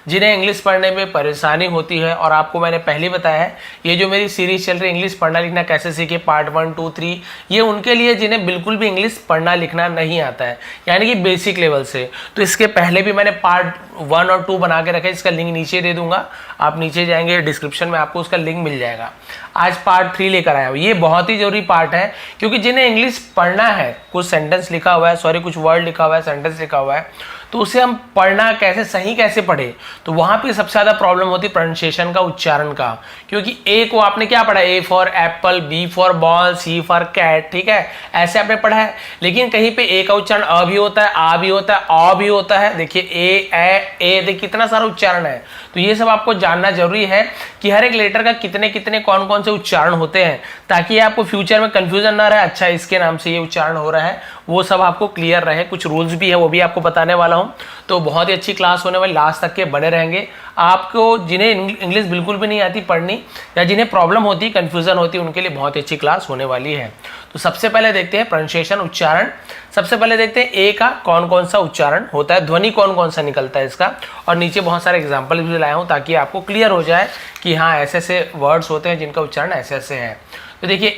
जिन्हें इंग्लिश पढ़ने में परेशानी होती है, और आपको मैंने पहले बताया है ये जो मेरी सीरीज चल रही है इंग्लिश पढ़ना लिखना कैसे सीखे पार्ट 1, 2, 3, ये उनके लिए जिन्हें बिल्कुल भी इंग्लिश पढ़ना लिखना नहीं आता है, यानी कि बेसिक लेवल से। तो इसके पहले भी मैंने पार्ट 1 और 2 बना के रखा है, इसका लिंक नीचे दे दूंगा, आप नीचे जाएंगे डिस्क्रिप्शन में आपको उसका लिंक मिल जाएगा। आज पार्ट 3 लेकर आया हूँ, ये बहुत ही जरूरी पार्ट है, क्योंकि जिन्हें इंग्लिश पढ़ना है, कुछ सेंटेंस लिखा हुआ है, सॉरी कुछ वर्ड लिखा हुआ है, सेंटेंस लिखा हुआ है, तो उसे हम पढ़ना कैसे, सही कैसे पढ़े, तो वहां पे सबसे ज्यादा प्रॉब्लम होती है प्रोनाउंसिएशन का, उच्चारण का। क्योंकि ए को आपने क्या पढ़ा, A for apple, B for ball, C for cat, ठीक है, ऐसे आपने पढ़ा है, लेकिन कहीं पे ए का उच्चारण अ भी होता है, आ भी होता है, अ भी होता है। देखिए ए देखिए कितना सारा उच्चारण है, तो ये सब आपको जानना जरूरी है कि हर एक लेटर का कितने कितने कौन कौन से उच्चारण होते हैं, ताकि आपको फ्यूचर में कंफ्यूजन ना रहे, अच्छा इसके नाम से ये उच्चारण हो रहा है, वो सब आपको क्लियर रहे। कुछ रूल्स भी है, वो भी आपको बताने वाला हूं। तो बहुत ही अच्छी क्लास होने वाली, लास्ट तक के बने रहेंगे। आपको जिन्हें इंग्लिश बिल्कुल भी नहीं आती पढ़नी, या जिन्हें प्रॉब्लम होती है, कंफ्यूजन होती है, उनके लिए बहुत ही अच्छी क्लास होने वाली है। तो सबसे पहले देखते हैं प्रोनाउंसिएशन, उच्चारण। सबसे पहले देखते हैं ए का कौन कौन सा उच्चारण होता है, ध्वनि कौन कौन सा निकलता है इसका, और नीचे बहुत सारे एग्जाम्पल भी लाया हूँ ताकि आपको क्लियर हो जाए कि हाँ ऐसे ऐसे वर्ड्स होते हैं जिनका उच्चारण ऐसे ऐसे है। तो देखिए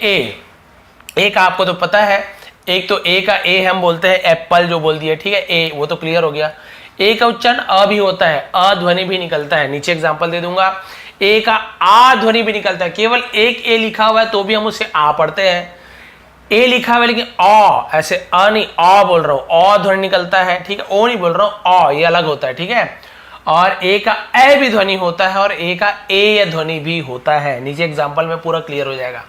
ए का आपको तो पता है, एक तो ए का ए हम बोलते हैं एप्पल जो बोल दिया, ठीक है, ए वो तो क्लियर हो गया। ए का उच्चारण अ भी होता है, अ ध्वनि भी निकलता है, नीचे एग्जांपल दे दूंगा। ए का आ ध्वनि भी निकलता है, केवल एक ए लिखा हुआ है तो भी हम उसे आ पढ़ते हैं। ए लिखा हुआ है लेकिन अ, ऐसे अ नहीं अ बोल रहा हूं, अ ध्वनि निकलता है, ठीक है, ओ नहीं बोल रहा हूं, अ ये अलग होता है, ठीक है। और ए का ए भी ध्वनि होता है, और ए का ए ध्वनि भी होता है, नीचे एग्जांपल में पूरा क्लियर हो जाएगा।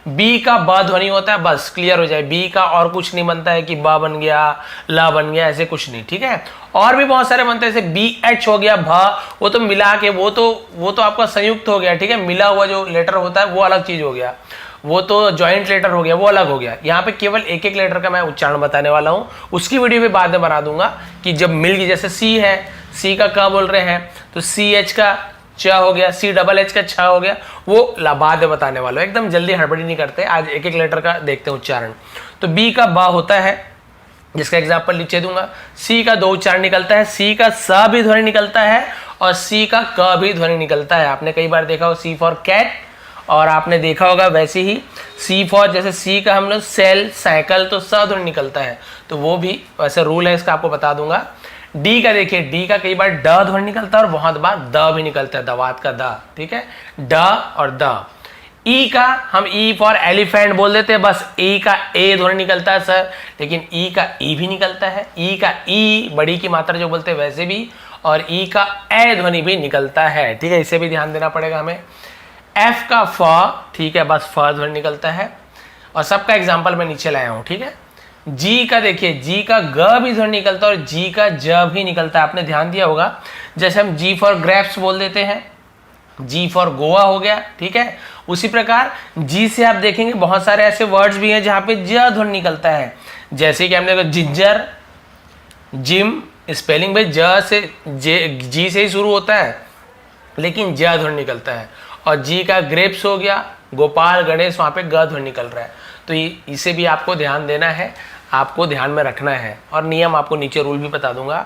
बी का ब ध्वनि होता है, बस क्लियर हो जाए, बी का और कुछ नहीं बनता है कि ब बन गया, ला बन गया, ऐसे कुछ नहीं, ठीक है। और भी बहुत सारे बनते हैं, जैसे बी एच हो गया, भ, वो तो मिला के, वो तो आपका संयुक्त हो गया, ठीक है, मिला हुआ जो लेटर होता है वो अलग चीज हो गया, वो तो जॉइंट लेटर हो गया, वो अलग हो गया। यहाँ पे केवल एक एक लेटर का मैं उच्चारण बताने वाला हूँ, उसकी वीडियो भी बाद में बना दूंगा कि जब मिल गई, जैसे सी है, सी का क बोल रहे हैं तो सी एच का च हो गया, सी डबल एच का छ हो गया, वो बाद में बताने वाला हूं, एकदम जल्दी हड़बड़ी नहीं करते, आज एक एक लेटर का देखते हैं उच्चारण। तो बी का ब होता है, जिसका एग्जांपल नीचे दूंगा। सी का 2 उच्चारण निकलता है, सी का स भी ध्वनि निकलता है, और सी का क भी ध्वनि निकलता है। आपने कई बार देखा हो सी फॉर कैट, और आपने देखा होगा वैसे ही सी फॉर, जैसे सी का हम लोग सेल, साइकिल, तो स ध्वनि निकलता है, तो वो भी वैसे रूल है, इसका आपको बता दूंगा। डी का देखिए, डी का कई बार ड ध्वनि निकलता है और बहुत बार द भी निकलता है, दवात का द, ठीक है, ड और द। ई का हम ई फॉर एलिफेंट बोल देते हैं, बस ई का ए ध्वनि निकलता है सर, लेकिन ई का ई भी निकलता है, ई का ई बड़ी की मात्रा जो बोलते हैं वैसे भी, और ई का ए ध्वनि भी निकलता है, ठीक है, इसे भी ध्यान देना पड़ेगा हमें। एफ का फ, ठीक है, बस फ ध्वनि निकलता है, और सबका एग्जाम्पल मैं नीचे लाया हूं, ठीक है। जी का देखिए, जी का ग भी ध्वनि निकलता है और जी का ज भी निकलता है, आपने ध्यान दिया होगा। जैसे हम जी फॉर ग्रेप्स बोल देते हैं, जी फॉर गोवा हो गया, ठीक है। उसी प्रकार जी से आप देखेंगे बहुत सारे ऐसे वर्ड्स भी हैं जहां पे ज ध्वनि निकलता है, जैसे कि हमने जिंजर, जिम, स्पेलिंग में ज से जी से ही शुरू होता है, लेकिन ज ध्वनि निकलता है। और जी का ग्रेप्स हो गया, गोपाल, गणेश, वहां पे ग ध्वनि निकल रहा है, तो इसे भी आपको ध्यान देना है, आपको ध्यान में रखना है, और नियम आपको नीचे रूल भी बता दूंगा।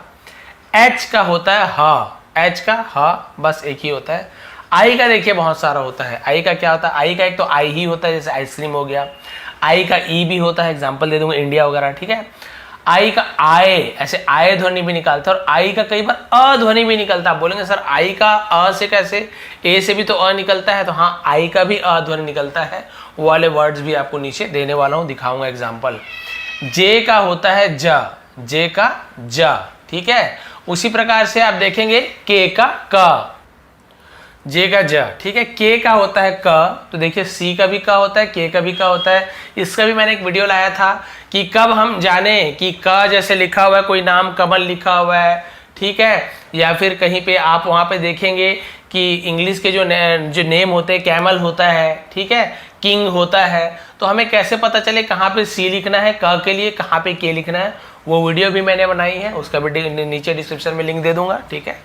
एच का होता है ह, एच का ह बस एक ही होता है। आई का देखिए बहुत सारा होता है, आई का क्या होता है, आई का एक तो आई ही होता है, जैसे आइसक्रीम हो गया। आई का ई भी होता है, एग्जाम्पल दे दूंगा, इंडिया वगैरह, ठीक है। आई का आए, ऐसे आए ध्वनि भी निकालता है, और आई का कई बार अ ध्वनि भी निकलता है। आप बोलेंगे सर आई का अ से कैसे, ए से भी तो अ निकलता है, तो हाँ आई का भी अ ध्वनि निकलता है, वो वाले वर्ड्स भी आपको नीचे देने वाला हूं, दिखाऊंगा एग्जाम्पल। जे का होता है ज, जे का ज, ठीक है। उसी प्रकार से आप देखेंगे के का क, जे का ज, ठीक है। के का होता है क, तो देखिए सी का भी क होता है, के का भी क होता है। इसका भी मैंने एक वीडियो लाया था कि कब हम जाने कि क जैसे लिखा हुआ है, कोई नाम कमल लिखा हुआ है, ठीक है, या फिर कहीं पे आप वहां पे देखेंगे कि इंग्लिश के जो नेम होते हैं, कैमल होता है, ठीक है, किंग होता है, तो हमें कैसे पता चले कहाँ पे सी लिखना है क के लिए, कहाँ पे के लिखना है, वो वीडियो भी मैंने बनाई है, उसका भी नीचे डिस्क्रिप्शन में लिंक दे दूंगा, ठीक है।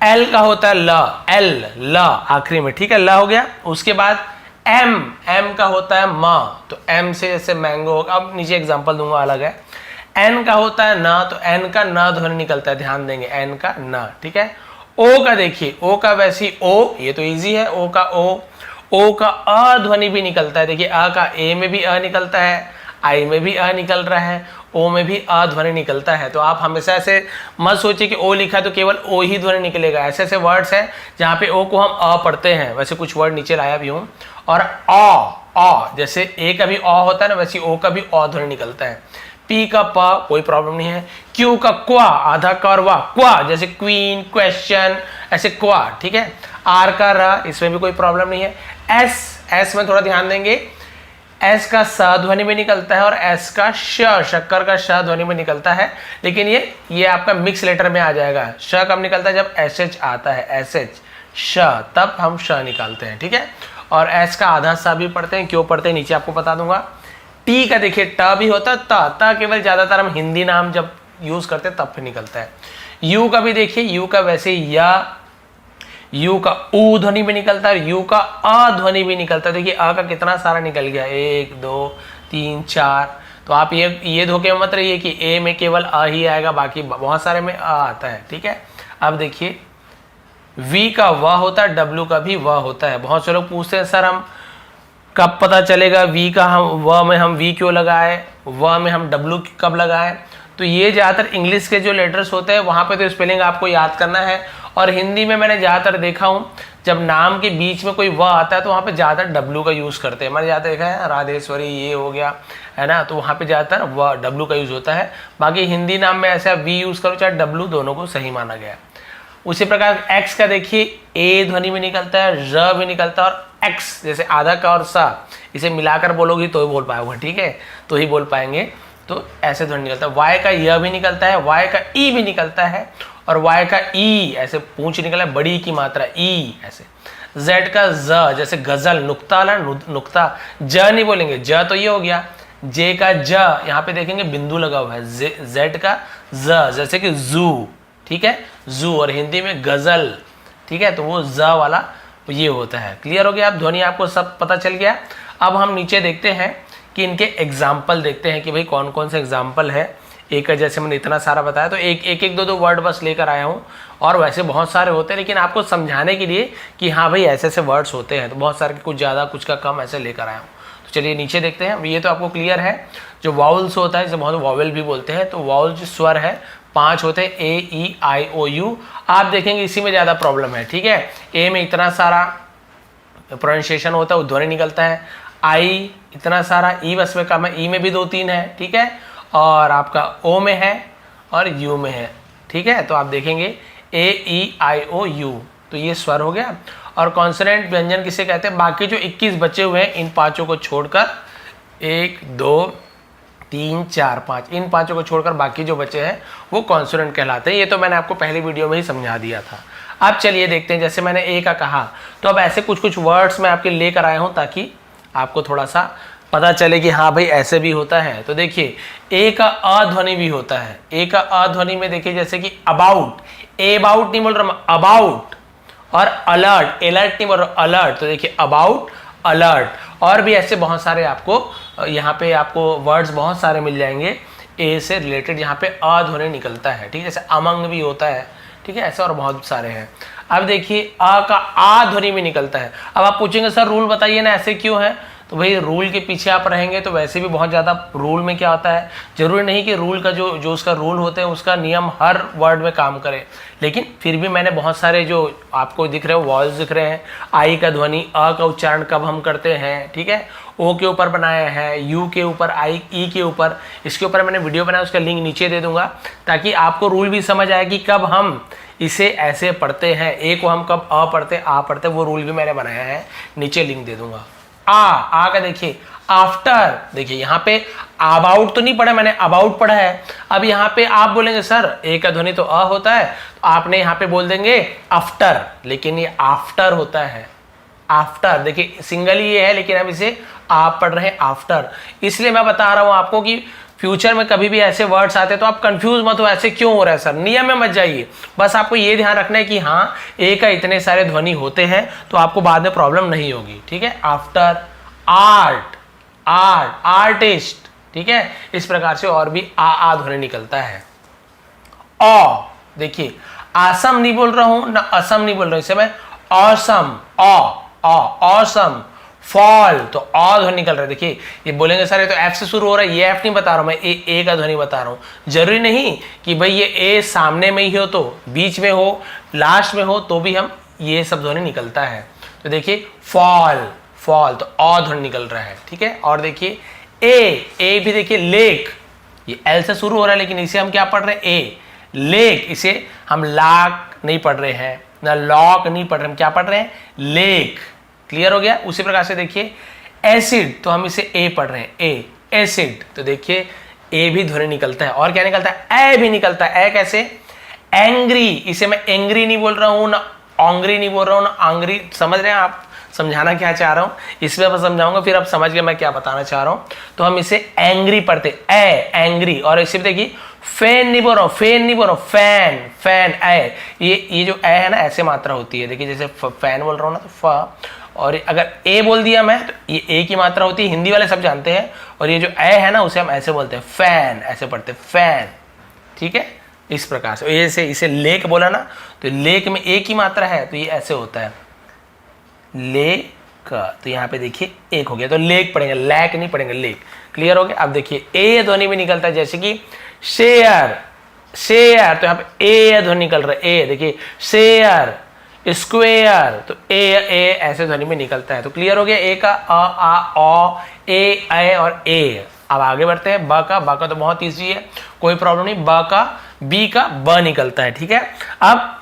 एल का होता है ल, एल, ल आखिरी में, ठीक है, ल हो गया। उसके बाद एम, एम का होता है म, तो एम से जैसे मैंगो होगा, अब नीचे एग्जांपल दूंगा अलग है। एन का होता है न, तो एन का न ध्वनि निकलता है, ध्यान देंगे एन का न, ठीक है। ओ का देखिए, ओ का वैसी ओ, ये तो इजी है, ओ का ओ का अ ध्वनि भी निकलता है, देखिए अ का ए में भी अ निकलता है, आई में भी अ निकल रहा है, ओ में भी अ ध्वनि निकलता है। तो आप हमेशा ऐसे मत सोचिए कि ओ लिखा तो केवल ओ ही ध्वनि निकलेगा, ऐसे ऐसे वर्ड्स हैं जहाँ पे ओ को हम अ पढ़ते हैं, वैसे कुछ वर्ड नीचे लाया भी हूँ। और अ जैसे ए का भी अ होता है ना, वैसे ओ का भी अ ध्वनि निकलता है। पी का प कोई प्रॉब्लम नहीं है। क्यू का क्वा, आधा का और वाह, क्वा जैसे क्वीन, क्वेश्चन, ऐसे क्वा, ठीक है। आर का र, इसमें भी कोई प्रॉब्लम नहीं है। एस में थोड़ा ध्यान देंगे, एस का स ध्वनि में निकलता है और एस का श, शक्कर का श ध्वनि में निकलता है, लेकिन ये आपका मिक्स लेटर में आ जाएगा। श कब निकलता है? जब एस एच आता है, एस एच श, तब हम श निकालते हैं, ठीक है। और एस का आधा सा भी पढ़ते हैं, क्यों पढ़ते हैं नीचे आपको बता दूंगा। टी का देखिए ट भी होता है, त केवल ज्यादातर हम हिंदी नाम जब यूज करते हैं तब फिर निकलता है। यू का भी देखिए, यू का वैसे या, यू का ऊ ध्वनि भी निकलता है, यू का अ ध्वनि भी निकलता है। देखिए अ का कितना सारा निकल गया, 1 2 3 4। तो आप ये धोखे में मत रहिए कि ए में केवल अ ही आएगा, बाकी बहुत सारे में अ आता है, ठीक है। अब देखिए वी का व होता है, डब्ल्यू का भी व होता है। बहुत से लोग पूछते हैं सर हम कब पता चलेगा वी का हम व में हम वी क्यों लगाए, व में हम डब्ल्यू कब लगाए। तो ये ज़्यादातर इंग्लिश के जो लेटर्स होते हैं वहाँ पे तो स्पेलिंग आपको याद करना है, और हिंदी में मैंने ज़्यादातर देखा हूँ जब नाम के बीच में कोई व आता है तो वहाँ पे ज़्यादातर डब्ल्यू का यूज़ करते हैं। मैंने ज़्यादा देखा है राधेश्वरी ये हो गया है ना, तो वहाँ पे ज़्यादातर व डब्ल्यू का यूज़ होता है। बाकी हिंदी नाम में ऐसा वी यूज़ करो चाहे डब्ल्यू, दोनों को सही माना गया। उसी प्रकार एक्स का देखिए ए ध्वनि में निकलता है, र भी निकलता है, और एक्स जैसे आधा का और सा, इसे मिलाकर बोलोगी तो ही बोल पाओगे, ठीक है, तो ही बोल पाएंगे। तो ऐसे ध्वनि निकलता है। वाई का य भी निकलता है, वाई का ई भी निकलता है, और वाई का ई ऐसे पूंछ निकला है, बड़ी की मात्रा ई ऐसे। जेड का ज जैसे गजल, नुक्ता वाला नुक्ता, ज नहीं बोलेंगे, ज तो ये हो गया। जे का ज, यहाँ पे देखेंगे बिंदु लगा हुआ है। जेड का ज जैसे कि जू, ठीक है, जू, और हिंदी में गजल, ठीक है, तो वो ज वाला ये होता है। क्लियर हो गया? आप ध्वनि आपको सब पता चल गया। अब हम नीचे देखते हैं कि इनके एग्जाम्पल देखते हैं कि भाई कौन कौन से एग्जाम्पल है। एक का जैसे मैंने इतना सारा बताया तो एक दो वर्ड बस लेकर आया हूँ, और वैसे बहुत सारे होते हैं, लेकिन आपको समझाने के लिए कि हाँ भाई ऐसे ऐसे वर्ड्स होते हैं, तो बहुत सारे कुछ ज़्यादा कुछ का कम ऐसे लेकर आया हूँ। तो चलिए नीचे देखते हैं। ये तो आपको क्लियर है। जो वाउल्स होता है जिसे बहुत वॉवेल भी बोलते हैं, तो वाउल जो स्वर है 5 होते हैं, ए ई आई ओ यू। आप देखेंगे इसी में ज़्यादा प्रॉब्लम है, ठीक है। ए में इतना सारा प्रोनाउंसिएशन होता है, ध्वनि निकलता है। आई इतना सारा, ई बस में कम है, ई में भी 2-3 है, ठीक है, और आपका ओ में है और यू में है, ठीक है। तो आप देखेंगे ए ई आई ओ यू, तो ये स्वर हो गया। और कॉन्सोनेंट व्यंजन किसे कहते हैं? बाकी जो 21 बचे हुए हैं इन पांचों को छोड़कर, 1 2 3 4 5, इन पांचों को छोड़कर बाकी जो बचे हैं वो कॉन्सोनेंट कहलाते हैं। ये तो मैंने आपको पहली वीडियो में ही समझा दिया था। अब चलिए देखते हैं, जैसे मैंने ए का कहा, तो अब ऐसे कुछ कुछ वर्ड्स मैं आपके लेकर आया हूँ ताकि आपको थोड़ा सा पता चले कि हाँ भाई ऐसे भी होता है। तो देखिए ए का अ ध्वनि भी होता है। ए का अ ध्वनि में देखिए जैसे कि अबाउट, ए अबाउट नहीं बोल रहा, अबाउट, और अलर्ट, अलर्ट नहीं बोल रहा, अलर्ट। तो देखिए अबाउट, अलर्ट, और भी ऐसे बहुत सारे आपको यहाँ पे आपको वर्ड्स बहुत सारे मिल जाएंगे ए से रिलेटेड, यहाँ पे अ ध्वनि निकलता है, ठीक है। जैसे अमंग भी होता है, ठीक है, ऐसे और बहुत सारे हैं। अब देखिए अ का आ ध्वनि में निकलता है। अब आप पूछेंगे सर रूल बताइए ना, ऐसे क्यों है? तो भाई रूल के पीछे आप रहेंगे तो वैसे भी बहुत ज़्यादा रूल में क्या होता है, जरूरी नहीं कि रूल का जो उसका रूल होते हैं उसका नियम हर वर्ड में काम करे, लेकिन फिर भी मैंने बहुत सारे जो आपको दिख रहे हो वॉइस दिख रहे हैं। आई का ध्वनि, अ का उच्चारण कब हम करते हैं, ठीक है, ओ के ऊपर बनाया है, यू के ऊपर, आई ई के ऊपर, इसके ऊपर मैंने वीडियो बनाया, उसका लिंक नीचे दे दूंगा ताकि आपको रूल भी समझ आए कि कब हम इसे ऐसे पढ़ते हैं, ए को हम कब अ पढ़ते, आ पढ़ते, वो रूल भी मैंने बनाया है, नीचे लिंक दे दूंगा। आ का देखिए आफ्टर, देखिए यहाँ पे अबाउट तो नहीं पढ़ा मैंने, अबाउट पढ़ा है। अब यहाँ पे आप बोलेंगे सर ए का ध्वनि तो अ होता है, तो आपने यहाँ पे बोल देंगे आफ्टर, लेकिन ये आफ्टर होता है, आफ्टर। देखिए सिंगल ही ये है, लेकिन हम इसे आप पढ़ रहे हैं आफ्टर। इसलिए मैं बता रहा हूँ आपको कि फ्यूचर में कभी भी ऐसे वर्ड्स आते तो आप कंफ्यूज मत हो, ऐसे क्यों हो रहा है सर, नियम में मत जाइए। बस आपको ये ध्यान रखना है कि हाँ ए का इतने सारे ध्वनि होते हैं, तो आपको बाद में प्रॉब्लम नहीं होगी, ठीक है। आफ्टर, आर्ट, आर्ट, आर्टिस्ट, ठीक है, इस प्रकार से और भी आ ध्वनि निकलता है। औ देखिए, आसम नहीं बोल रहा हूं ना असम नहीं बोल रहा हूं, इसे मैं ऑसम, ऑसम। फॉल तो अ ध्वनि निकल रहा है। देखिए ये बोलेंगे सर ये तो एफ से शुरू हो रहा है, ये एफ नहीं बता रहा हूं मैं, ए का ध्वनि बता रहा हूं। जरूरी नहीं कि भाई ये ए सामने में ही हो, तो बीच में हो, लास्ट में हो, तो भी हम ये सब ध्वनि निकलता है। तो देखिए फॉल, फॉल तो अ ध्वनि निकल रहा है, ठीक है। और देखिए ए भी देखिए लेक, ये एल से शुरू हो रहा है लेकिन इसे हम क्या पढ़ रहे हैं, ए लेक, इसे हम लाक नहीं पढ़ रहे हैं ना लॉक नहीं पढ़ रहे, हम क्या पढ़ रहे हैं, लेक। क्लियर हो गया। उसी प्रकार से देखिए एसिड, तो हम इसे ए पढ़ रहे हैं, ए एसिड, तो देखिए ए भी ध्वनि निकलता है। और क्या निकलता है, ए भी निकलता है। ए कैसे, एंग्री, इसे मैं एंग्री नहीं बोल रहा हूं ना ऑंग्री नहीं बोल रहा हूं ना आंग्री, समझ रहे हैं आप समझाना क्या चाह रहा हूं, इसमें मैं समझाऊंगा फिर आप समझ गए मैं क्या बताना चाह रहा हूं। तो हम इसे एंग्री पढ़ते, ए एंग्री। और इसे देखिए फैन नहीं बोल रहा हूं, फैन नहीं बोल रहा हूं, फैन, फैन, ए, ये जो ए है ना ऐसे मात्रा होती है। देखिए जैसे फैन बोल रहा हूं ना तो फ, और अगर ए बोल दिया मैं तो ये ए की मात्रा होती है, हिंदी वाले सब जानते हैं। और ये जो ए है ना उसे हम ऐसे बोलते हैं, फैन, ऐसे पढ़ते हैं फैन, ठीक है। इस प्रकार से ऐसे इसे लेक बोला ना, तो लेक में ए की मात्रा है तो ये ऐसे होता है लेक, तो यहाँ पे देखिए एक हो गया, तो लेक पढ़ेंगे, लैक नहीं पढ़ेंगे, लेक। क्लियर हो गया। अब देखिए ए ध्वनि भी निकलता है, जैसे कि शेयर, शेयर, तो यहाँ पे ए ध्वनि निकल रहा है, ए देखिए शेयर, स्क्वेयर, तो ए ऐसे ध्वनि में निकलता है। तो क्लियर हो गया, ए का अ आ ओ, ए और ए। अब आगे बढ़ते हैं, ब का तो बहुत ईजी है, कोई प्रॉब्लम नहीं। ब का, बी का ब निकलता है, ठीक है। अब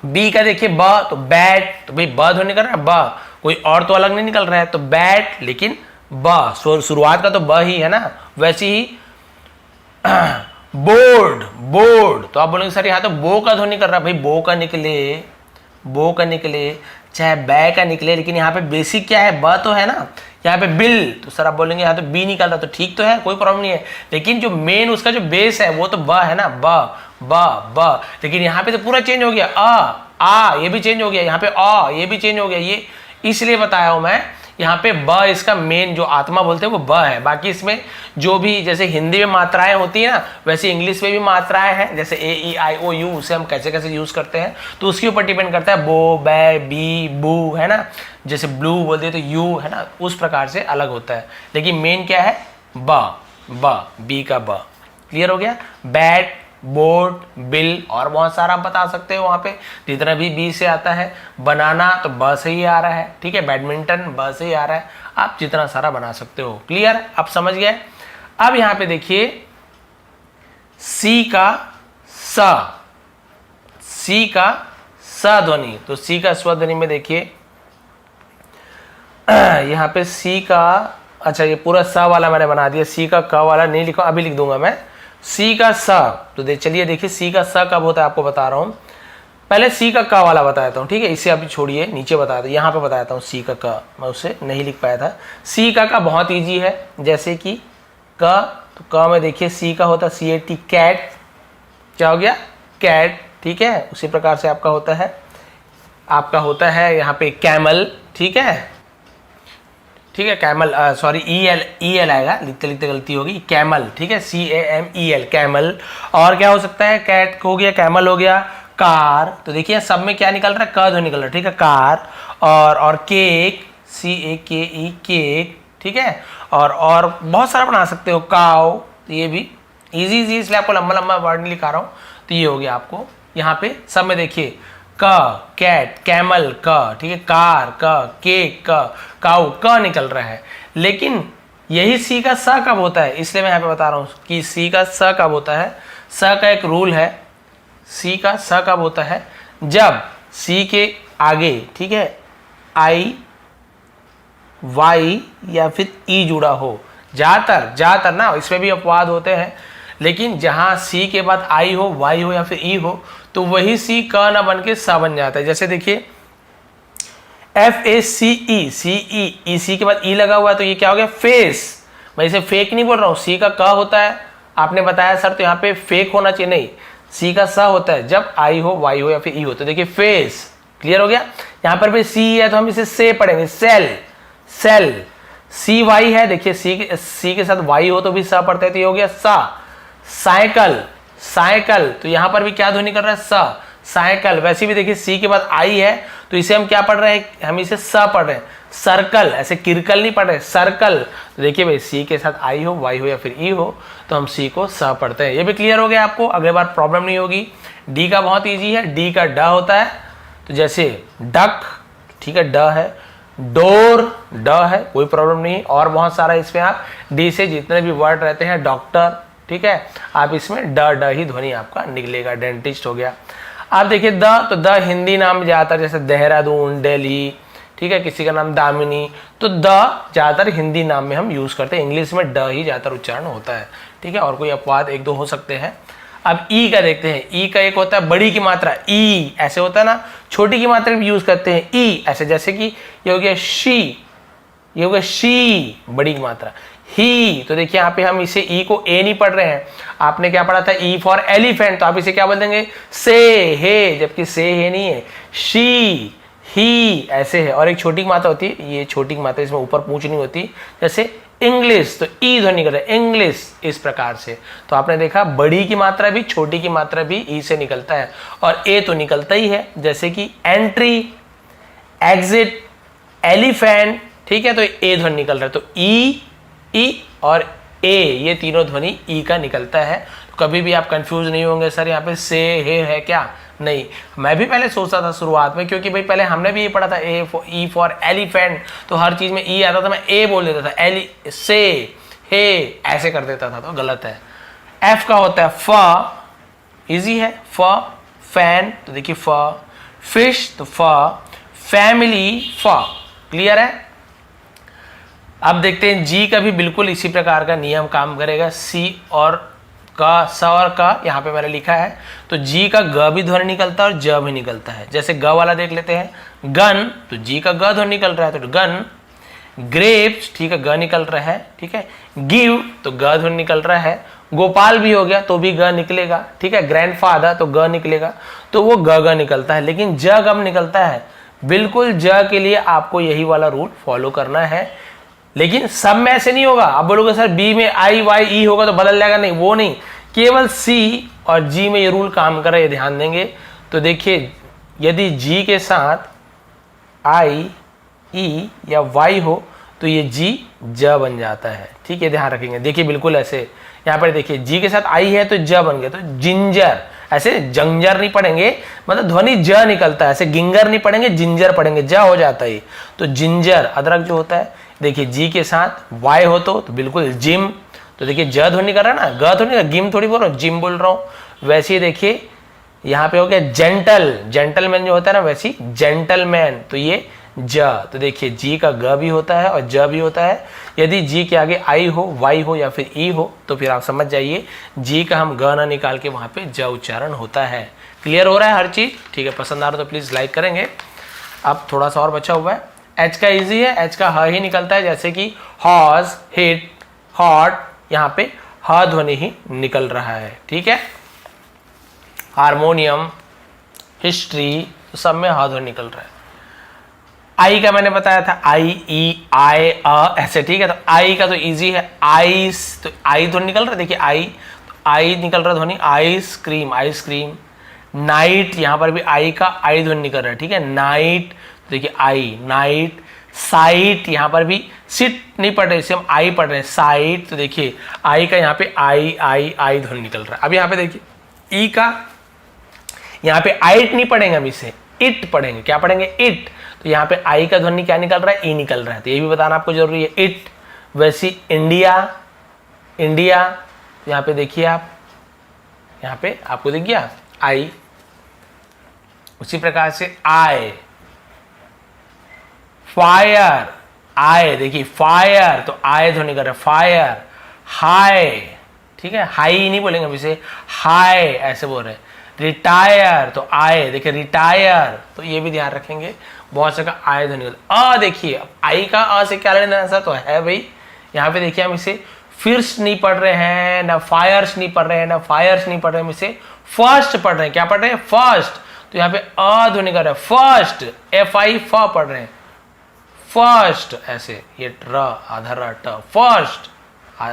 बी का देखिए ब, तो बैट, तो भाई ब ध्वनि निकल रहा है, ब, कोई और तो अलग नहीं निकल रहा है, तो बैट, लेकिन ब शुरुआत का तो ब ही है ना। वैसे ही बोर्ड, बोर्ड, तो आप बोलेंगे सर यहाँ तो बो का ध्वनि कर रहा है, भाई बो का निकले, बो का निकले चाहे बै का निकले, लेकिन यहाँ पे बेसिक क्या है, ब तो है ना। यहाँ पे बिल, तो सर आप बोलेंगे यहाँ तो बी निकल रहा, तो ठीक तो है, कोई प्रॉब्लम नहीं है, लेकिन जो मेन उसका जो बेस है वो तो ब है ना, ब, लेकिन यहाँ पे तो पूरा चेंज हो गया, आ ये भी चेंज हो गया, यहाँ पे अ ये भी चेंज हो गया। ये इसलिए बताया हूं मैं, यहाँ पे ब इसका मेन जो आत्मा बोलते हैं वो ब है। बाकी इसमें जो भी जैसे हिंदी में मात्राएं होती है ना, वैसे इंग्लिश में भी मात्राएं हैं, जैसे ए ई आई ओ यू, उसे हम कैसे कैसे यूज करते हैं तो उसके ऊपर डिपेंड करता है। बो, बै, बी, बू, है ना, जैसे ब्लू बोलते हैं तो यू, है ना, उस प्रकार से अलग होता है, लेकिन मेन क्या है, ब, बी का ब। क्लियर हो गया। बैट, बोर्ड, बिल, और बहुत सारा आप बता सकते हो वहां पे, जितना भी बी से आता है। बनाना तो ब से ही आ रहा है, ठीक है। बैडमिंटन ब से ही आ रहा है, आप जितना सारा बना सकते हो। क्लियर, आप समझ गए। अब यहां पे देखिए सी का स, सी का स ध्वनि, तो सी का स्व ध्वनि में देखिए यहां पे सी का, अच्छा ये पूरा स वाला मैंने बना दिया, सी का क वाला नहीं लिखा, अभी लिख दूंगा मैं। सी का स, तो चलिए देखिए सी का स कब होता है आपको बता रहा हूं। पहले सी का क वाला बताता हूं, ठीक है, इसे अभी छोड़िए, नीचे बताता हूं, यहाँ पे बताता हूं सी का क, मैं उसे नहीं लिख पाया था। सी का क बहुत इजी है, जैसे कि क, तो क में देखिए सी का होता है CAT, कैट, क्या हो गया, कैट, ठीक है। उसी प्रकार से आपका होता है यहाँ पे कैमल, ठीक है, ठीक है, कैमल, सॉरी ई एल आएगा, लिखते लिखते गलती होगी, कैमल, ठीक है, CAMEL, कैमल। और क्या हो सकता है, कैट हो गया, कैमल हो गया, कार, तो देखिए सब में क्या निकल रहा है, क ध्वनि निकल रहा है, ठीक है, कार। और केक, CAKE, केक, ठीक है। और बहुत सारा बना सकते हो, काव, तो ये भी इजी, इसलिए आपको लंबा लंबा वर्ड नहीं लिखा रहा हूँ, तो ये हो गया आपको। यहाँ पे सब में देखिए क, कैट, कैमल, क, ठीक है, कार, क, केक, क, काउ, क निकल रहा है। लेकिन यही सी का स कब होता है, इसलिए मैं यहाँ पे बता रहा हूँ कि सी का स कब होता है। स का एक रूल है, सी का स कब होता है, जब सी के आगे, ठीक है, आई, वाई या फिर ई जुड़ा हो। ज्यादातर ना, इसमें भी अपवाद होते हैं, लेकिन जहां सी के बाद आई हो, वाई हो या फिर ई हो, तो वही सी क ना बन के स बन जाता है। जैसे देखिए FACE, CE, सी के बाद ई लगा हुआ है, तो ये क्या हो गया, फेस। मैं इसे फेक नहीं बोल रहा हूँ, सी का क होता है, आपने बताया सर तो यहाँ पे फेक होना चाहिए, नहीं, सी का स होता है जब आई हो, वाई हो या फिर ई हो, तो देखिए फेस। क्लियर हो गया। यहाँ पर भी सी है तो हम इसे से पढ़ेंगे, सेल, सेल, सी वाई है, देखिए सी के साथ वाई हो तो भी स पढ़ते हैं, तो ये हो गया सा। साइकिल, साइकिल, तो यहां पर भी क्या ध्वनि कर रहा है, स, साइकिल। वैसे भी देखिए सी के बाद आई है तो इसे हम क्या पढ़ रहे हैं, हम इसे स पढ़ रहे हैं। सर्कल, ऐसे किरकल नहीं पढ़ रहे, सर्कल। तो देखिए भाई सी के साथ आई हो, वाई हो या फिर ई हो तो हम सी को स पढ़ते हैं। ये भी क्लियर हो गया आपको, अगले बार प्रॉब्लम नहीं होगी। डी का बहुत ईजी है, डी का ड होता है, तो जैसे डक, ठीक है, ड है। डोर, ड है, कोई प्रॉब्लम नहीं। और बहुत सारा इसमें आप डी से जितने भी वर्ड रहते हैं, डॉक्टर, ठीक है, आप इसमें ड ड ही ध्वनि आपका निकलेगा। डेंटिस्ट हो गया। आप देखिए द, तो द हिंदी नाम ज्यादातर, जैसे देहरादून, दिल्ली, ठीक है, किसी का नाम दामिनी, तो द ज्यादातर हिंदी नाम में हम यूज करते हैं। इंग्लिश में ड ही ज्यादातर उच्चारण होता है, ठीक है, और कोई अपवाद एक दो हो सकते हैं। अब ई का देखते हैं। ई का एक होता है बड़ी की मात्रा, ई ऐसे होता है ना, छोटी की मात्रा भी यूज करते हैं ई ऐसे, जैसे कि ये हो गया शी, ये हो गया शी, बड़ी की मात्रा। ही, तो देखिए यहाँ पे हम इसे ई को ए नहीं पढ़ रहे हैं, आपने क्या पढ़ा था, ई फॉर एलिफेंट, तो आप इसे क्या बोल देंगे, से हे, जबकि से हे नहीं है, शी, ही ऐसे है। और एक छोटी की मात्रा होती है, ये छोटी की मात्रा, इसमें ऊपर पूंछ नहीं होती, जैसे इंग्लिश, तो ई ध्वनि कर रहे हैं इंग्लिश, इस प्रकार से। तो आपने देखा बड़ी की मात्रा भी, छोटी की मात्रा भी ई से निकलता है, और ए तो निकलता ही है, जैसे कि एंट्री, एग्जिट, एलिफेंट, ठीक है, तो ए ध्वनि निकल रहा है। तो ई, ई और ए, ये तीनों ध्वनि ई का निकलता है। तो कभी भी आप कंफ्यूज नहीं होंगे, सर यहाँ पे से हे है क्या, नहीं। मैं भी पहले सोचता था शुरुआत में, क्योंकि भाई पहले हमने भी ये पढ़ा था ई फॉर एलिफेंट, तो हर चीज में ई आता था, मैं ए बोल देता था, एली से हे ऐसे कर देता था, तो गलत है। एफ का होता है फ, इजी है, फ, फैन, तो देखिए फ, फिश, तो फ, फैमिली, फ, क्लियर है। अब देखते हैं जी का भी बिल्कुल इसी प्रकार का नियम काम करेगा। सी और का, स और का यहाँ पे मैंने लिखा है, तो जी का ग भी ध्वनि निकलता है और ज भी निकलता है। जैसे ग वाला देख लेते हैं, गन, तो जी का ग ध्वनि निकल रहा है, तो गन। ग्रेप्स, ठीक है, ग निकल रहा है, ठीक है। गिव, तो ग ध्वनि निकल रहा है। गोपाल भी हो गया तो भी ग निकलेगा, ठीक है। ग्रैंडफादर, तो ग निकलेगा, तो वो ग निकलता है। लेकिन ज कब निकलता है, बिल्कुल ज के लिए आपको यही वाला रूल फॉलो करना है। लेकिन सब में ऐसे नहीं होगा, आप बोलोगे सर बी में आई वाई ई होगा तो बदल जाएगा, नहीं, वो नहीं, केवल सी और जी में ये रूल काम कर रहा है, ये ध्यान देंगे। तो देखिए यदि जी के साथ आई, ई या वाई हो तो ये जी ज बन जाता है, ठीक है, ध्यान रखेंगे। देखिए बिल्कुल ऐसे, यहाँ पर देखिए जी के साथ आई है तो ज बन गया, तो जिंजर, ऐसे जंजर नहीं पढ़ेंगे, मतलब ध्वनि ज निकलता है, ऐसे गिंगर नहीं पढ़ेंगे, जिंजर पढ़ेंगे, ज हो जाता है। तो जिंजर, अदरक जो होता है, देखिए जी के साथ वाई हो तो बिल्कुल जिम, तो देखिए ज ध्वनि कर रहा है ना, ग ध्वनि, गिम थोड़ी बोल रहा हूँ, जिम बोल रहा हूँ। वैसे ही देखिए यहाँ पे हो गया जेंटल, जेंटलमैन जो होता है ना, वैसी जेंटलमैन, तो ये ज, तो देखिए जी का ग भी होता है और ज भी होता है। यदि जी के आगे आई हो, वाई हो या फिर ई हो तो फिर आप समझ जाइए जी का हम ग ना निकाल के वहां पे ज उच्चारण होता है। क्लियर हो रहा है हर चीज, ठीक है। पसंद आ रहा तो प्लीज लाइक करेंगे। अब थोड़ा सा और बचा हुआ है। एच का इजी है, एच का ह ही निकलता है, जैसे कि हॉज, हिट, हॉट, यहाँ पे ह ध्वनि ही निकल रहा है, ठीक है। हारमोनियम, हिस्ट्री, तो सब में ह ध्वनि निकल रहा है। आई का मैंने बताया था, आई, ई, आई, अ ऐसे, ठीक है। तो आई का तो इजी है, आइस, तो आई ध्वनि निकल रहा है, देखिए आई, तो आई निकल रहा है ध्वनि, आइसक्रीम, आइसक्रीम। नाइट, यहाँ पर भी आई का आई ध्वनि निकल रहा है, ठीक है, नाइट, देखिए आई, नाइट। साइट, यहाँ पर भी सिट नहीं पढ़ रहे, इसे हम आई पढ़ रहे हैं, साइट, तो देखिए आई का यहाँ पे आई, आई, आई ध्वनि निकल रहा है। अब यहाँ पे देखिए ई का, यहाँ पे आइट नहीं पढ़ेंगे हम, इसे इट पढ़ेंगे। क्या पढ़ेंगे, इट, तो यहाँ पे आई का ध्वनि क्या निकल रहा है, ई निकल रहा है, तो ये भी बताना आपको जरूरी है, इट। वैसी इंडिया, इंडिया, यहाँ पे देखिए आप, यहाँ पे आपको दिख गया आई। उसी प्रकार से आए, फायर, आए, देखिए फायर, तो आए ध्वनि कर रहे, फायर। हाई, ठीक है, हाई नहीं बोलेंगे हम इसे, हाई ऐसे बोल रहे हैं। रिटायर, तो आए, देखिए रिटायर, तो ये भी ध्यान रखेंगे, बहुत से का आए ध्वनि। अ देखिए, आई का अ से क्या लेना आंसर, तो है भाई, यहाँ पे देखिए हम इसे फिर्स्ट नहीं पढ़ रहे हैं, ना फायर्स नहीं पढ़ रहे हैं, ना फायर्स नहीं पढ़ रहे हैं, हम इसे फर्स्ट पढ़ रहे हैं। क्या पढ़ रहे हैं, फर्स्ट, तो यहाँ पे अ ध्वनि कर रहे हैं, फर्स्ट, एफ आई फ पढ़ रहे हैं, फर्स्ट, ऐसे ये र आधा र ट, फर्स्ट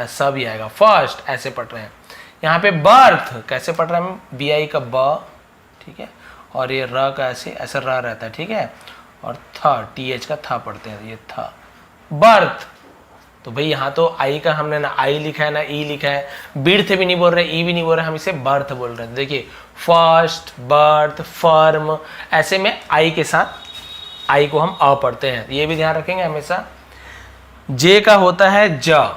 स भी आएगा, फर्स्ट ऐसे पढ़ रहे हैं। यहाँ पे बर्थ कैसे पढ़ रहे हैं हम, बी आई का ब, ठीक है, और ये र का ऐसे ऐसे र रहता है, ठीक है, और थ टी एच का थ पढ़ते हैं, ये थ, बर्थ। तो भाई यहाँ तो आई का हमने ना आई लिखा है ना ई लिखा है, बिर्थ भी नहीं बोल रहे, ई भी नहीं बोल रहे, हम इसे बर्थ बोल रहे हैं। देखिए फर्स्ट, बर्थ, फर्म, ऐसे में आई के साथ आई को हम अ पढ़ते हैं, ये भी ध्यान रखेंगे हमेशा। जे का होता है ज,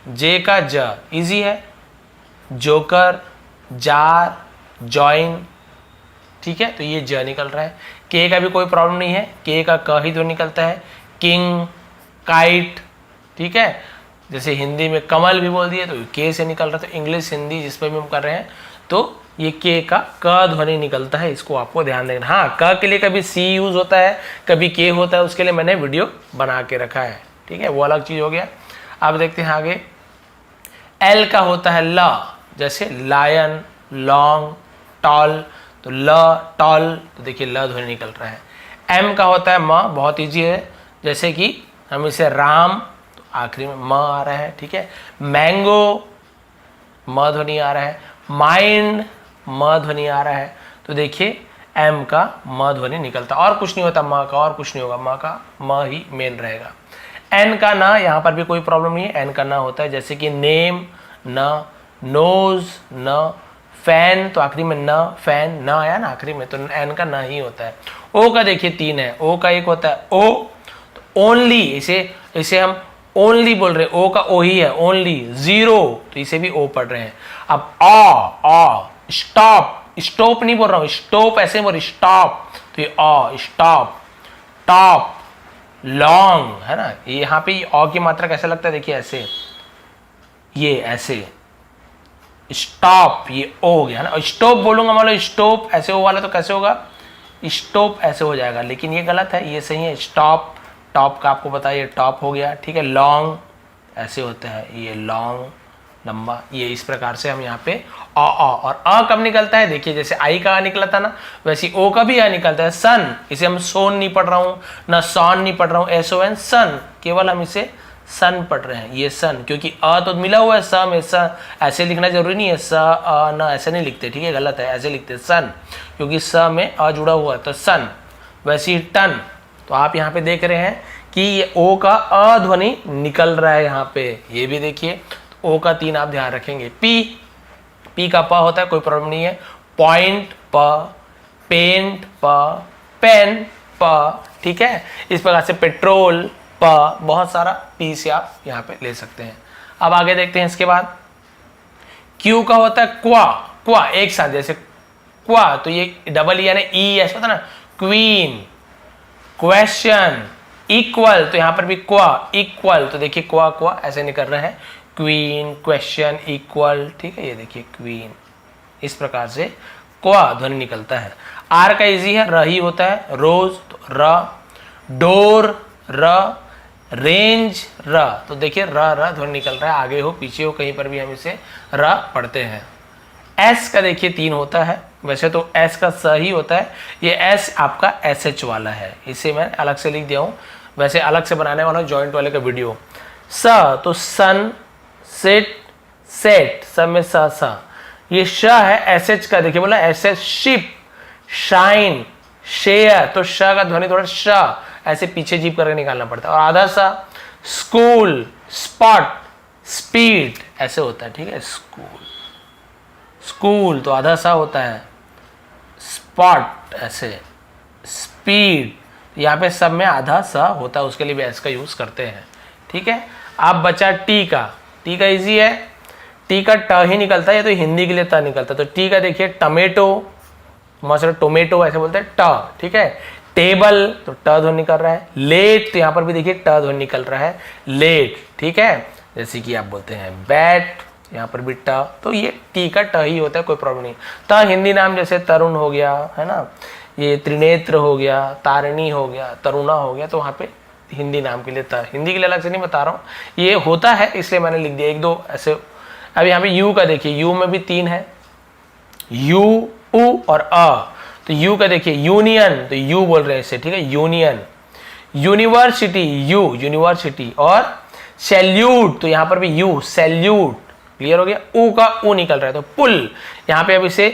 जे का ज इजी है, जोकर, जार, जॉइन, ठीक है, तो ये ज निकल रहा है। के का भी कोई प्रॉब्लम नहीं है, के का क ही तो निकलता है, किंग, काइट, ठीक है, जैसे हिंदी में कमल भी बोल दिए तो के से निकल रहा है। तो इंग्लिश हिंदी जिस पर भी हम कर रहे हैं तो ये के का क ध्वनि निकलता है, इसको आपको ध्यान देना। हाँ, क के लिए कभी सी यूज होता है, कभी के होता है, उसके लिए मैंने वीडियो बना के रखा है, ठीक है, वो अलग चीज हो गया। अब देखते हैं आगे। एल का होता है ल, जैसे लायन, लॉन्ग, टॉल, तो ल टॉल, तो देखिए ल ध्वनि निकल रहा है। एम का होता है म, बहुत ईजी है, जैसे कि हम इसे राम, तो आखिरी में म आ रहा है, ठीक है। मैंगो, म ध्वनि आ रहा है। माइंड, म ध्वनि आ रहा है, तो देखिए एम का म ध्वनि निकलता, और कुछ नहीं होता म का, और कुछ नहीं होगा, म का म ही मेन रहेगा। एन का ना, यहाँ पर भी कोई प्रॉब्लम नहीं है, एन का ना होता है, जैसे कि नेम न, नोज न, फैन, तो आखिरी में न, फैन न आया ना आखिरी में, तो एन का न ही होता है। ओ का देखिए 3 है, ओ का एक होता है ओ, तो ओनली, इसे हम ओनली बोल रहे हैं, ओ का ओ ही है, ओनली। जीरो, तो इसे भी ओ पढ़ रहे हैं। अब आ, स्टॉप, स्टॉप नहीं बोल रहा हूं, स्टॉप ऐसे बोल, स्टॉप, तो ये आ, स्टॉप, टॉप, लॉन्ग, है ना, ये यहाँ पे अ की मात्रा कैसे लगता है, देखिए ऐसे, ये ऐसे, स्टॉप, ये ओ हो गया ना। स्टॉप बोलूंगा, मान लो स्टॉप ऐसे हो वाला, तो कैसे होगा, स्टॉप ऐसे हो जाएगा, लेकिन ये गलत है, ये सही है, स्टॉप, टॉप का आपको पता है, ये टॉप हो गया, ठीक है। लॉन्ग ऐसे होता है, ये लॉन्ग, लंबा, ये इस प्रकार से हम यहाँ पे और अ कब निकलता है, देखिए जैसे आई का निकला था ना, वैसे ओ का भी आ निकलता है। सन, इसे हम सोन नहीं पढ़ रहा हूँ ना, सॉन नहीं पढ़ रहा हूँ, SON, सन, केवल हम इसे सन पढ़ रहे हैं, ये सन, क्योंकि अ तो मिला हुआ है स में, स ऐसे लिखना जरूरी नहीं है, स अ न ऐसे नहीं लिखते, ठीक है, गलत है, ऐसे लिखते सन, क्योंकि स में अ जुड़ा हुआ है, तो सन। वैसे ही टन, तो आप यहाँ पे देख रहे हैं कि ये ओ का अ ध्वनि निकल रहा है यहाँ पे, ये भी देखिए, ओ का 3 आप ध्यान रखेंगे। पी का प होता है, कोई प्रॉब्लम नहीं है। पॉइंट प, पेंट प, पेन प, ठीक है, इस प्रकार से पेट्रोल प, बहुत सारा पी से आप यहाँ पे ले सकते हैं। अब आगे देखते हैं इसके बाद। क्यू का होता है क्वा, क्वा एक साथ, जैसे क्वा, तो ये डबल यानी ई ऐसा होता है ना, क्वीन, क्वेश्चन, इक्वल, तो यहाँ पर भी क्वा, इक्वल, तो देखिए क्वा क्वा ऐसे निकल रहा है, क्वीन, क्वेश्चन, इक्वल, ठीक है, ये देखिए क्वीन, इस प्रकार से क्वा ध्वनि निकलता है। आर का इजी है, र ही होता है, रोज, तो र, डोर, र, रेंज, र, तो देखिए र ध्वनि निकल रहा है, आगे हो पीछे हो कहीं पर भी हम इसे र पढ़ते हैं। एस का देखिए 3 होता है, वैसे तो एस का स ही होता है, ये एस आपका SH वाला है, इसे मैं अलग से लिख दिया हूँ, वैसे अलग से बनाने वाला हूँ जॉइंट वाले का वीडियो। स, तो सन, सेट, सेट, सब में स, ये श है SH का, देखिए बोला SH, शिप, शाइन, शेयर, तो श का ध्वनि थोड़ा श ऐसे पीछे जीप करके निकालना पड़ता है, और आधा सा, स्कूल, स्पॉट, स्पीड ऐसे होता है, ठीक है, स्कूल, स्कूल तो आधा सा होता है, स्पॉट ऐसे, स्पीड, यहाँ पे सब में आधा सा होता है, उसके लिए भी एस का यूज करते हैं, ठीक है। अब बचा टी का इजी है, टी का ट ही निकलता है, ये तो हिंदी के लिए त निकलता है, तो टी का देखिए टमेटो, मतलब टोमेटो ऐसे बोलते हैं, ट, ठीक है। टेबल, तो ट ध्वनि निकल रहा है। लेट, तो यहाँ पर भी देखिए ट ध्वनि निकल रहा है, लेट, ठीक है, जैसे कि आप बोलते हैं बैट, यहाँ पर भी ट, तो ये टी का ट ही होता है, कोई प्रॉब्लम नहीं। त हिंदी नाम जैसे तरुण हो गया, है ना, ये त्रिनेत्र हो गया, तारिणी हो गया, तरुणा हो गया, तो वहाँ पे हिंदी नाम के लिए त, हिंदी के लिए अलग से नहीं बता रहा हूँ, ये होता है इसलिए मैंने लिख दिया, 1-2 ऐसे। अब यहाँ पे यू का देखिए, यू में भी 3 है, यू, उ और अ, तो यू का देखिए यूनियन, तो यू बोल रहे हैं इसे, ठीक है, यूनियन, यूनिवर्सिटी, यू यूनिवर्सिटी, और सैल्यूट, तो यहाँ पर भी यू सैल्यूट, क्लियर हो गया। ऊ का ऊ निकल रहा है तो पुल, यहाँ पे अब इसे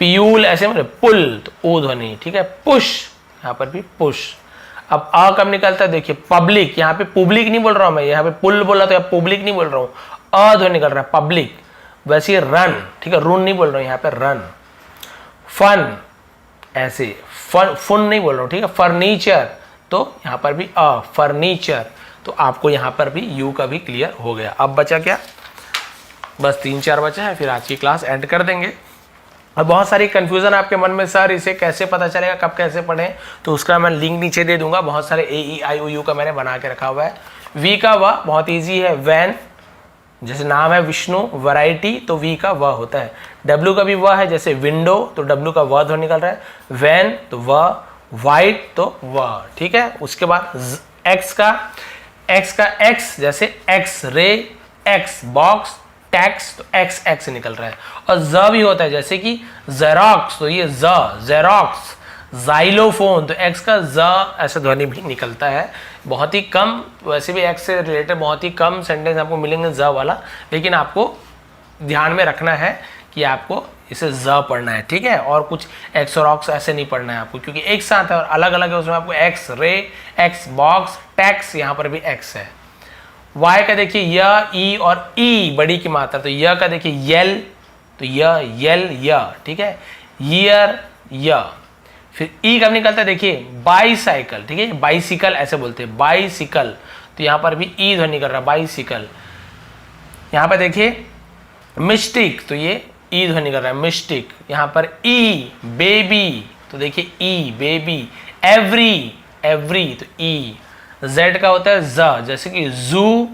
पियूल ऐसे मतलब पुल, तो ओ ध्वनि, ठीक है। पुश, यहाँ पर भी पुश। अब अ कब निकलता है, देखिए पब्लिक, यहाँ पे पब्लिक नहीं बोल रहा हूं मैं, यहाँ पे पुल बोला तो यहाँ पब्लिक नहीं बोल रहा हूँ, अ ध्वनि निकल रहा है पब्लिक। वैसे रन, ठीक है, रुन नहीं बोल रहा हूँ यहाँ पे रन। फन, ऐसे फन, फुन नहीं बोल रहा हूँ, ठीक है। फर्नीचर, तो यहाँ पर भी अ फर्नीचर, तो आपको यहाँ पर भी यू का भी क्लियर हो गया। अब बचा क्या, बस 3-4 बचा है, फिर आज की क्लास एंड कर देंगे। अब बहुत सारी कंफ्यूजन आपके मन में, सर इसे कैसे पता चलेगा, कब कैसे पढ़ें, तो उसका मैं लिंक नीचे दे दूंगा। बहुत सारे ए ई आई ओ यू का मैंने बना के रखा हुआ है। वी का व बहुत ईजी है, वैन, जैसे नाम है विष्णु, वैरायटी, तो वी का व होता है। डब्ल्यू का भी व है, जैसे विंडो, तो डब्ल्यू का व ध्वनि निकल रहा है। वैन तो व, वाइट तो व, ठीक है। उसके बाद एक्स का एक्स, जैसे X ray, x box, tax, तो एक्स एक्स निकल रहा है। और ज भी होता है, जैसे कि जेरोक्स, तो ये जेरोक्स। जाइलोफोन, तो एक्स का ज ऐसा ध्वनि भी निकलता है। बहुत ही कम, वैसे भी एक्स से रिलेटेड बहुत ही कम सेंटेंस आपको मिलेंगे ज वाला, लेकिन आपको ध्यान में रखना है कि आपको इसे ज पढ़ना है, ठीक है। और कुछ एक्स और ऑक्स ऐसे नहीं पढ़ना है आपको, क्योंकि एक साथ है और अलग अलग है, उसमें आपको X ray, x box, tax, यहाँ पर भी एक्स है। वाई का देखिए य, ई और ई बड़ी की मात्रा, तो य का देखिए यल, तो यल य, ठीक है। ईयर य। फिर ई कब निकलता है, देखिए बाईसाइकिल, ठीक है, बाइसिकल ऐसे बोलते हैं, बाइसिकल, तो यहाँ पर भी ई ध्वनि कर रहा है, बाइसिकल। यहाँ पर देखिए मिस्टिक, तो ये ई ध्वनि कर रहा है, मिस्टिक। यहाँ पर ई बेबी, तो देखिए ई बेबी। एवरी, तो ई। जेड का होता है ज, जैसे कि जू,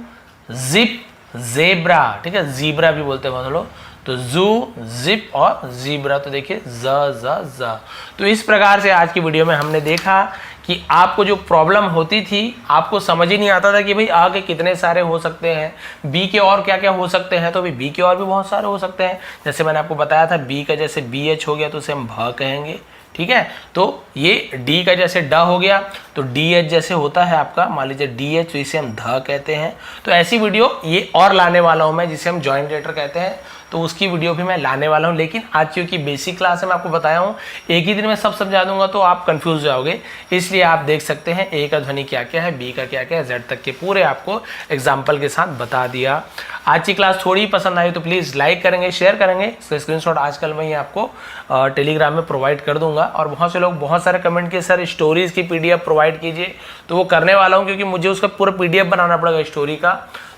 जिप, जेब्रा, ठीक है, जीब्रा भी बोलते हैं बहुत लोग, तो जू, जिप और जीब्रा, तो देखिए ज। तो इस प्रकार से आज की वीडियो में हमने देखा कि आपको जो प्रॉब्लम होती थी, आपको समझ ही नहीं आता था कि भाई आ के कितने सारे हो सकते हैं, बी के और क्या क्या हो सकते हैं, तो अभी बी के और भी बहुत सारे हो सकते हैं। जैसे मैंने आपको बताया था, बी का जैसे बी एच हो गया तो उसे हम भ कहेंगे, ठीक है। तो ये डी का जैसे ड हो गया, तो डी एच जैसे होता है आपका, मान लीजिए डी एच, तो इसे हम ध कहते हैं। तो ऐसी वीडियो ये और लाने वाला हूं मैं, जिसे हम जॉइंट लेटर कहते हैं, तो उसकी वीडियो भी मैं लाने वाला हूं। लेकिन आज क्योंकि बेसिक क्लास है, मैं आपको बताया हूं, एक ही दिन में सब समझा दूंगा तो आप कंफ्यूज हो जाओगे, इसलिए आप देख सकते हैं ए का ध्वनि क्या क्या है, बी का क्या क्या है, जेड तक के पूरे आपको एग्जाम्पल के साथ बता दिया। आज की क्लास थोड़ी पसंद आई तो प्लीज़ लाइक करेंगे, शेयर करेंगे। इसका स्क्रीनशॉट आजकल मैं ही आपको टेलीग्राम में प्रोवाइड कर दूंगा। और बहुत से लोग बहुत सारे कमेंट किए, सर स्टोरीज़ की पीडीएफ प्रोवाइड कीजिए, तो वो करने वाला हूँ, क्योंकि मुझे उसका पूरा पीडीएफ बनाना पड़ेगा स्टोरी का,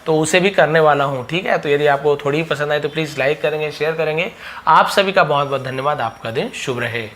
तो उसे भी करने वाला हूँ, ठीक है। तो यदि आपको थोड़ी पसंद आए तो प्लीज़ लाइक करेंगे, शेयर करेंगे। आप सभी का बहुत बहुत धन्यवाद। आपका दिन शुभ रहे।